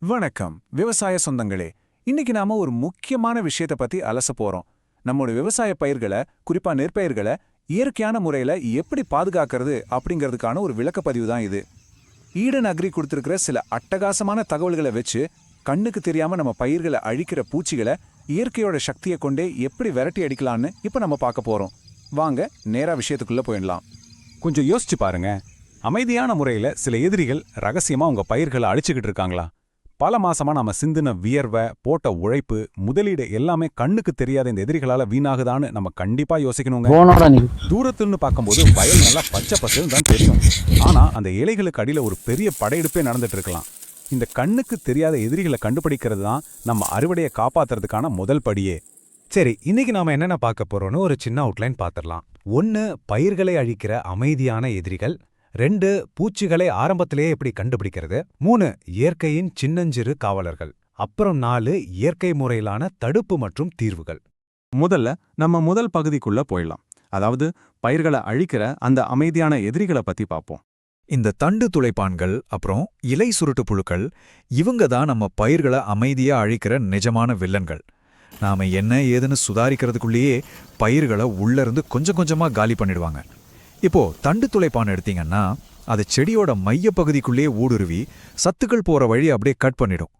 வணக்கம் விவசாய சொந்தங்களே. இன்னைக்கு நாம ஒரு முக்கியமான விஷயத்த பத்தி அலச போறோம். நம்மோட விவசாய பயிர்களை, குறிப்பா நெற்பயிர்களை இயற்கையான முறையில எப்படி பாதுகாக்கிறது அப்படிங்கிறதுக்கான ஒரு விளக்கப்பதிவு தான் இது. ஈடன் அக்ரி கொடுத்திருக்கிற சில அட்டகாசமான தகவல்களை வச்சு கண்ணுக்கு தெரியாம நம்ம பயிர்களை அழிக்கிற பூச்சிகளை இயற்கையோட சக்தியை கொண்டே எப்படி விரட்டி அடிக்கலான்னு இப்ப நம்ம பார்க்க போறோம். வாங்க நேரா விஷயத்துக்குள்ள போயிடலாம். கொஞ்சம் யோசிச்சு பாருங்க. அமைதியான முறையில சில எதிரிகள் ரகசியமா உங்க பயிர்களை அழிச்சுக்கிட்டு இருக்காங்களா? பல மாசமா நாம சிந்தின வியர்வை, போட்ட உழைப்பு, முதலீடு எல்லாமே கண்ணுக்கு தெரியாத இந்த எதிரிகளால வீணாகுதான்னு நம்ம கண்டிப்பா யோசிக்கணுங்க. தூரத்துன்னு பார்க்கும்போது வயல் நல்லா பச்சை பசேல்னு தான் தெரியும். ஆனா அந்த இலைகளுக்கு அடியில ஒரு பெரிய படையெடுப்பே நடந்துட்டு இருக்கலாம். இந்த கண்ணுக்கு தெரியாத எதிரிகளை கண்டுபிடிக்கிறது தான் நம்ம அறுவடையை காப்பாத்துறதுக்கான முதல் படியே. சரி, இன்னைக்கு நாம என்னென்ன பார்க்க போறோம்னு ஒரு சின்ன அவுட்லைன் பார்த்துடலாம். 1. பயிர்களை அழிக்கிற அமைதியான எதிரிகள். 2. பூச்சிகளை ஆரம்பத்திலேயே எப்படி கண்டுபிடிக்கிறது. 3. இயற்கையின் சின்னஞ்சிறு காவலர்கள். அப்புறம் 4. இயற்கை முறையிலான தடுப்பு மற்றும் தீர்வுகள். முதல்ல நம்ம முதல் பகுதிக்குள்ள போயிடலாம். அதாவது பயிர்களை அழிக்கிற அந்த அமைதியான எதிரிகளை பத்தி பார்ப்போம். இந்த தண்டு துளைப்பான்கள் அப்புறம் இலை சுருட்டு புழுக்கள், இவங்க தான் நம்ம பயிர்களை அமைதியா அழிக்கிற நிஜமான வில்லன்கள். நாம என்ன ஏதுன்னு சுதாரிக்கிறதுக்குள்ளேயே பயிர்களை உள்ளிருந்து கொஞ்சம் கொஞ்சமா காலி பண்ணிடுவாங்க. இப்போ தண்டு துளைப்பான் எடுத்தீங்கன்னா அது செடியோட மையப்பகுதிக்குள்ளேயே ஊடுருவி சத்துக்கள் போற வழி அப்படியே கட் பண்ணிடும்.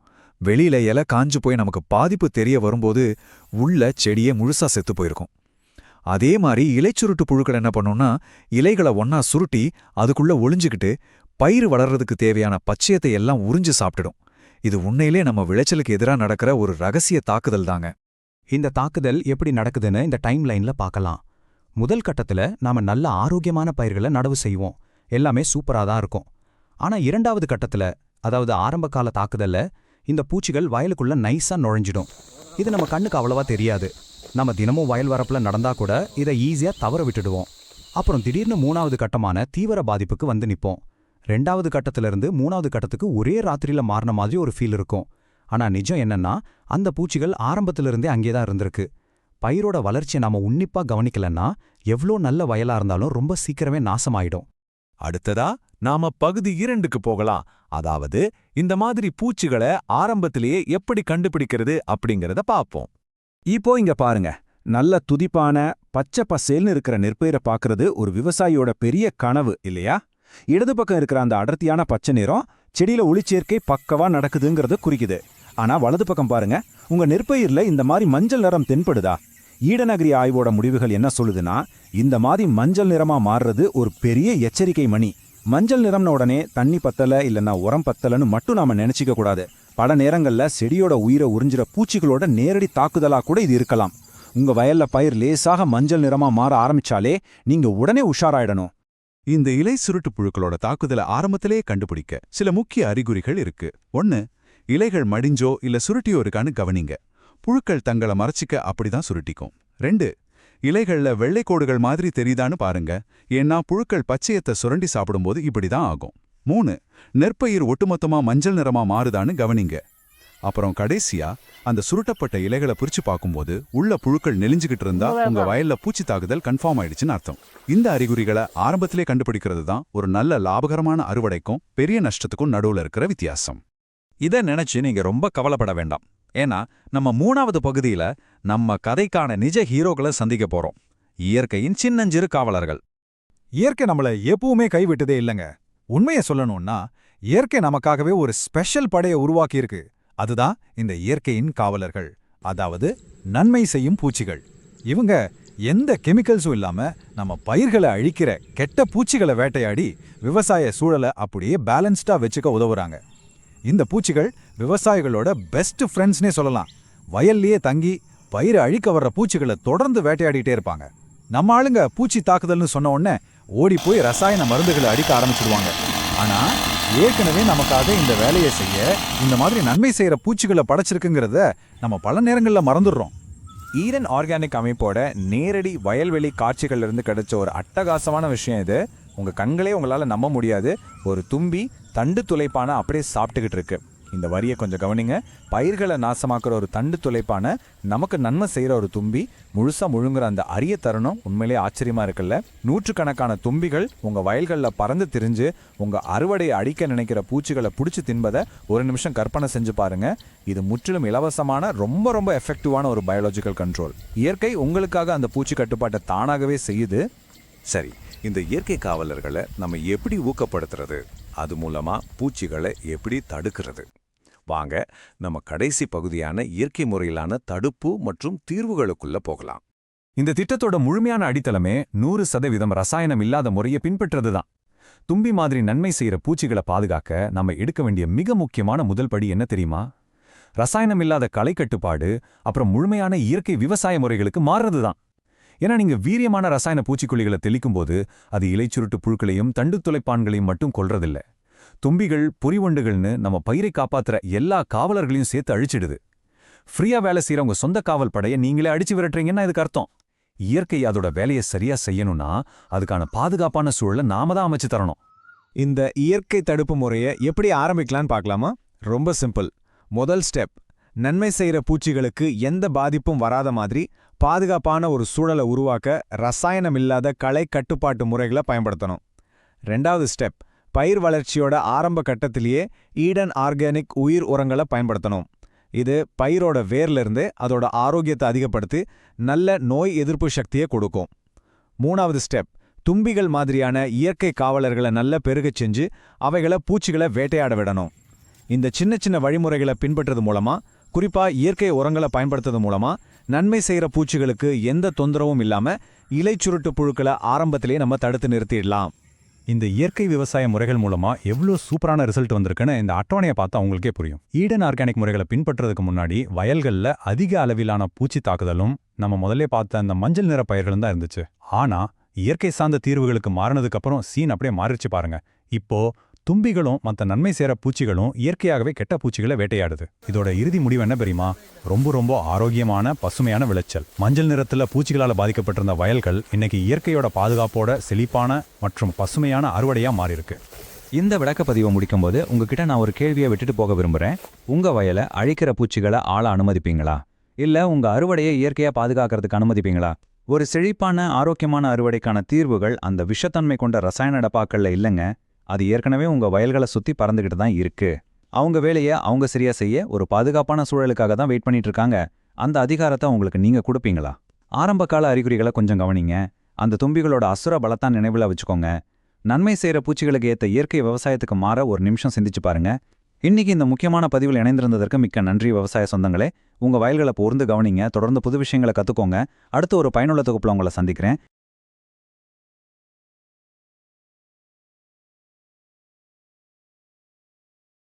வெளியில இலை காஞ்சு போய் நமக்கு பாதிப்பு தெரிய வரும்போது உள்ள செடியே முழுசா செத்து போயிருக்கும். அதே மாதிரி இலைச்சுருட்டு புழுக்கள் என்ன பண்ணும்னா இலைகளை ஒன்னா சுருட்டி அதுக்குள்ள ஒளிஞ்சுக்கிட்டு பயிர் வளர்றதுக்கு தேவையான பச்சையத்தை எல்லாம் உறிஞ்சு சாப்பிட்டுடும். இது உண்மையிலே நம்ம விளைச்சலுக்கு எதிராக நடக்கிற ஒரு ரகசிய தாக்குதல் தாங்க. இந்த தாக்குதல் எப்படி நடக்குதுன்னு இந்த டைம் லைன்ல பார்க்கலாம். முதல் கட்டத்துல நாம நல்ல ஆரோக்கியமான பயிர்களை நடவு செய்வோம். எல்லாமே சூப்பரா தான் இருக்கும். ஆனா இரண்டாவது கட்டத்துல, அதாவது ஆரம்ப கால தாக்குதல்ல, இந்த பூச்சிகள் வயலுக்குள்ள நைஸா நுழைஞ்சிடும். இது நம்ம கண்ணுக்கு அவ்வளவா தெரியாது. நம்ம தினமும் வயல் வரப்புல நடந்தா கூட இதை ஈஸியா தவற விட்டுடுவோம். அப்புறம் திடீர்னு 3வது கட்டமான தீவிர பாதிப்புக்கு வந்து நிப்போம். 2வது கட்டத்திலிருந்து 3வது கட்டத்துக்கு ஒரே ராத்திரியில மாறின மாதிரி ஒரு ஃபீல் இருக்கும். ஆனா நிஜம் என்னன்னா, அந்த பூச்சிகள் ஆரம்பத்திலிருந்தே அங்கேதான் இருந்திருக்கு. பயிரோட வளர்ச்சியை நாம உன்னிப்பா கவனிக்கலன்னா எவ்வளோ நல்ல வயலா இருந்தாலும் ரொம்ப சீக்கிரமே நாசமாயிடும். அடுத்ததா நாம பகுதி 2க்கு போகலாம். அதாவது இந்த மாதிரி பூச்சிகளை ஆரம்பத்திலேயே எப்படி கண்டுபிடிக்கிறது அப்படிங்கறத பாப்போம். இப்போ இங்க பாருங்க, நல்ல துதிப்பான பச்சை பசேல்னு இருக்கிற நெற்பயிரை பார்க்கறது ஒரு விவசாயியோட பெரிய கனவு இல்லையா? இடது பக்கம் இருக்கிற அந்த அடர்த்தியான பச்சை நிறம் செடியில ஒளிச்சேர்க்கை பக்கவா நடக்குதுங்கிறத குறிக்குது. ஆனா வலது பக்கம் பாருங்க, உங்க நெற்பயிர்ல இந்த மாதிரி மஞ்சள் நிறம் தென்படுதா? ஈடன் அக்ரி ஆய்வோட முடிவுகள் என்ன சொல்லுதுன்னா, இந்த மாதிரி மஞ்சள் நிறமா மாறுறது ஒரு பெரிய எச்சரிக்கை மணி. மஞ்சள் நிறம்ன உடனே தண்ணி பத்தல இல்லைன்னா உரம் பத்தலன்னு மட்டும் நாம நினைச்சிக்க கூடாது. பல நேரங்கள்ல செடியோட உயிரை உறிஞ்சிற பூச்சிகளோட நேரடி தாக்குதலா கூட இது இருக்கலாம். உங்க வயல்ல பயிர் லேசாக மஞ்சள் நிறமா மாற ஆரம்பிச்சாலே நீங்க உடனே உஷாராயிடணும். இந்த இலை சுருட்டு புழுக்களோட தாக்குதலை ஆரம்பத்திலேயே கண்டுபிடிக்க சில முக்கிய அறிகுறிகள் இருக்கு. 1. இலைகள் மடிஞ்சோ இல்ல சுருட்டியோ இருக்கான்னு கவனிங்க. புழுக்கள் தங்களை மறைச்சிக்க அப்படிதான் சுருட்டிக்கும். 2. இலைகள்ல வெள்ளைக்கோடுகள் மாதிரி தெரியுதான்னு பாருங்க. ஏன்னா புழுக்கள் பச்சையத்தை சுரண்டி சாப்பிடும்போது இப்படிதான் ஆகும். 3. நெற்பயிர் ஒட்டுமொத்தமா மஞ்சள் நிறமா மாறுதான்னு கவனிங்க. அப்புறம் கடைசியா அந்த சுருட்டப்பட்ட இலைகளை பிரிச்சு பார்க்கும்போது உள்ள புழுக்கள் நெளிஞ்சுகிட்டு இருந்தா உங்க வயல்ல பூச்சி தாக்குதல் கன்ஃபார்ம் ஆயிடுச்சுன்னு அர்த்தம். இந்த அறிகுறிகளை ஆரம்பத்திலே கண்டுபிடிக்கிறது தான் ஒரு நல்ல லாபகரமான அறுவடைக்கும் பெரிய நஷ்டத்துக்கும் நடுவுல இருக்கிற வித்தியாசம். இதை நினைச்சு நீங்க ரொம்ப கவலைப்பட வேண்டாம். ஏன்னா நம்ம 3வது பகுதியில நம்ம கதைக்கான நிஜ ஹீரோக்களை சந்திக்க போறோம். இயற்கையின் சின்னஞ்சிறு காவலர்கள். இயற்கை நம்மள எப்பவுமே கைவிட்டதே இல்லைங்க. உண்மையை சொல்லணும்னா இயற்கை நமக்காகவே ஒரு ஸ்பெஷல் படையை உருவாக்கியிருக்கு. அதுதான் இந்த இயற்கையின் காவலர்கள், அதாவது நன்மை செய்யும் பூச்சிகள். இவங்க எந்த கெமிக்கல்ஸும் இல்லாம நம்ம பயிர்களை அழிக்கிற கெட்ட பூச்சிகளை வேட்டையாடி விவசாய சூழலை அப்படியே பேலன்ஸ்டா வச்சுக்க உதவுறாங்க. இந்த பூச்சிகள் விவசாயிகளோட பெஸ்ட் ஃப்ரெண்ட்ஸ்னே சொல்லலாம். வயல்லையே தங்கி பயிரை அழிக்க வர்ற பூச்சிகளை தொடர்ந்து வேட்டையாடிட்டே இருப்பாங்க. நம்ம ஆளுங்க பூச்சி தாக்குதல்னு சொன்ன உடனே ஓடி போய் ரசாயன மருந்துகளை அடிக்க ஆரம்பிச்சிடுவாங்க. ஆனா ஏற்கனவே நமக்காக இந்த வேலையை செய்ய இந்த மாதிரி நன்மை செய்யற பூச்சிகளை படைச்சிருக்குங்கிறத நம்ம பல நேரங்களில் மறந்துடுறோம். ஈடன் ஆர்கானிக் அமைப்போட நேரடி வயல்வெளி காட்சிகள்ல இருந்து கிடைச்ச ஒரு அட்டகாசமான விஷயம் இது. உங்க கண்களே உங்களால நம்ப முடியாது. ஒரு தும்பி தண்டு துளைப்பான அப்படியே சாப்பிட்டுக்கிட்டு இருக்கு. இந்த வரியை கொஞ்சம் கவனிங்க. பயிர்களை நாசமாக்குற ஒரு தண்டு துளைப்பான, நமக்கு நன்மை செய்யற ஒரு தும்பி முழுசா முழுங்குற அந்த அரிய தருணம் உண்மையிலே ஆச்சரியமா இருக்குல்ல. நூற்றுக்கணக்கான தும்பிகள் உங்க வயல்களில் பறந்து திரிஞ்சு உங்க அறுவடையை அடிக்க நினைக்கிற பூச்சிகளை பிடிச்சி தின்பதை ஒரு நிமிஷம் கற்பனை செஞ்சு பாருங்க. இது முற்றிலும் இலவசமான, ரொம்ப ரொம்ப எஃபெக்டிவான ஒரு பயாலஜிக்கல் கண்ட்ரோல். இயற்கை உங்களுக்காக அந்த பூச்சி கட்டுப்பாட்டை தானாகவே செய்யுது. சரி, இந்த இயற்கை காவலர்களை நம்ம எப்படி ஊக்கப்படுத்துறது, அது மூலமா பூச்சிகளை எப்படி தடுக்கிறது? வாங்க நம்ம கடைசி பகுதியான இயற்கை முறையிலான தடுப்பு மற்றும் தீர்வுகளுக்குள்ள போகலாம். இந்த திட்டத்தோட முழுமையான அடித்தளமே 100% ரசாயனம் இல்லாத முறையை பின்பற்றதுதான். தும்பி மாதிரி நன்மை செய்யற பூச்சிகளை பாதுகாக்க நம்ம எடுக்க வேண்டிய மிக முக்கியமான முதல் படி என்ன தெரியுமா? ரசாயனம் இல்லாத களை கட்டுப்பாடு, அப்புறம் முழுமையான இயற்கை விவசாய முறைகளுக்கு மாறுறதுதான். ஏன்னா நீங்க வீரியமான ரசாயன பூச்சிக்கொல்லிகளை தெளிக்கும்போது அது இலைச்சுருட்டு புழுக்களையும் தண்டு துளைப்பான்களையும் மட்டும் கொல்றதில்ல. தும்பிகள், புரிவண்டுகள்னு நம்ம பயிரை காப்பாத்துற எல்லா காவலர்களையும் சேர்த்து அழிச்சிடுது. ஃப்ரீயா வேலை செய்யற உங்க சொந்த காவல் படையை நீங்களே அடிச்சு விரட்டுறீங்கன்னா இதுக்கு அர்த்தம். இயற்கை அதோட வேலையை சரியா செய்யணும்னா அதுக்கான பாதுகாப்பான சூழலை நாம தான் அமைச்சு தரணும். இந்த இயற்கை தடுப்பு முறையை எப்படி ஆரம்பிக்கலான்னு பார்க்கலாமா? ரொம்ப சிம்பிள். முதல் ஸ்டெப், நன்மை செய்கிற பூச்சிகளுக்கு எந்த பாதிப்பும் வராத மாதிரி பாதுகாப்பான ஒரு சூழலை உருவாக்க ரசாயனம் இல்லாத களை கட்டுப்பாட்டு முறைகளை பயன்படுத்தணும். ரெண்டாவது ஸ்டெப், பயிர் வளர்ச்சியோட ஆரம்ப கட்டத்திலேயே ஈடன் ஆர்கானிக் உயிர் உரங்களை பயன்படுத்தணும். இது பயிரோட வேர்லேருந்து அதோட ஆரோக்கியத்தை அதிகப்படுத்தி நல்ல நோய் எதிர்ப்பு சக்தியை கொடுக்கும். மூணாவது ஸ்டெப், தும்பிகள் மாதிரியான இயற்கை காவலர்களை நல்ல பெருகச் செஞ்சு அவைகளை பூச்சிகளை வேட்டையாட விடணும். இந்த சின்ன சின்ன வழிமுறைகளை பின்பற்றது மூலமா, குறிப்பா இயற்கை உரங்களை பயன்படுத்துறது மூலமா நன்மை செய்கிற பூச்சிகளுக்கு எந்த தொந்தரவும் இல்லாம இலைச்சுருட்டு புழுக்களை ஆரம்பத்திலேயே நம்ம தடுத்து நிறுத்திடலாம். இந்த இயற்கை விவசாய முறைகள் மூலமா எவ்வளோ சூப்பரான ரிசல்ட் வந்திருக்குன்னு இந்த அட்டவணையை பார்த்தா உங்களுக்கே புரியும். ஈடன் ஆர்கானிக் முறைகளை பின்பற்றுறதுக்கு முன்னாடி வயல்களில் அதிக அளவிலான பூச்சி தாக்குதலும் நம்ம முதல்ல பார்த்த அந்த மஞ்சள் நிற பயிர்களும் தான் இருந்துச்சு. ஆனா இயற்கை சார்ந்த தீர்வுகளுக்கு மாறினதுக்கு அப்புறம் சீன் அப்படியே மாறிச்சு பாருங்க. இப்போ தும்பிகளும் மற்ற நன்மை செய்கிற பூச்சிகளும் இயற்கையாகவே கெட்ட பூச்சிகளை வேட்டையாடுது. இதோட இறுதி முடிவு என்ன தெரியுமா? ரொம்ப ரொம்ப ஆரோக்கியமான பசுமையான விளைச்சல். மஞ்சள் நிறத்தில் பூச்சிகளால் பாதிக்கப்பட்டிருந்த வயல்கள் இன்னைக்கு இயற்கையோட பாதுகாப்போட செழிப்பான மற்றும் பசுமையான அறுவடையா மாறியிருக்கு. இந்த விளக்கப்பதிவை முடிக்கும்போது உங்ககிட்ட நான் ஒரு கேள்வியை விட்டுட்டு போக விரும்புகிறேன். உங்க வயலை அழிக்கிற பூச்சிகளை ஆள அனுமதிப்பீங்களா? இல்லை உங்க அறுவடையை இயற்கையா பாதுகாக்கிறதுக்கு அனுமதிப்பீங்களா? ஒரு செழிப்பான ஆரோக்கியமான அறுவடைக்கான தீர்வுகள் அந்த விஷத்தன்மை கொண்ட ரசாயன டப்பாக்கள்ல இல்லைங்க. அது ஏற்கனவே உங்க வயல்களை சுத்தி பறந்துகிட்டு தான் இருக்கு. அவங்க வேலையை அவங்க சரியா செய்ய ஒரு பாதுகாப்பான சூழலுக்காக தான் வெயிட் பண்ணிட்டு இருக்காங்க. அந்த அதிகாரத்தை உங்களுக்கு நீங்க கொடுப்பீங்களா? ஆரம்ப கால அறிகுறிகளை கொஞ்சம் கவனிங்க. அந்த தும்பிகளோட அசுர பலத்தான் நினைவுல வச்சுக்கோங்க. நன்மை செய்யற பூச்சிகளுக்கு ஏற்ற இயற்கை விவசாயத்துக்கு மாற ஒரு நிமிஷம் சிந்திச்சு பாருங்க. இன்னைக்கு இந்த முக்கியமான பதிவில் இணைந்திருந்ததற்கு மிக்க நன்றி விவசாய சொந்தங்களே. உங்க வயல்களை பொருந்து கவனிங்க. தொடர்ந்து புது விஷயங்களை கத்துக்கோங்க. அடுத்து ஒரு பயனுள்ள தொகுப்புல உங்களை சந்திக்கிறேன்.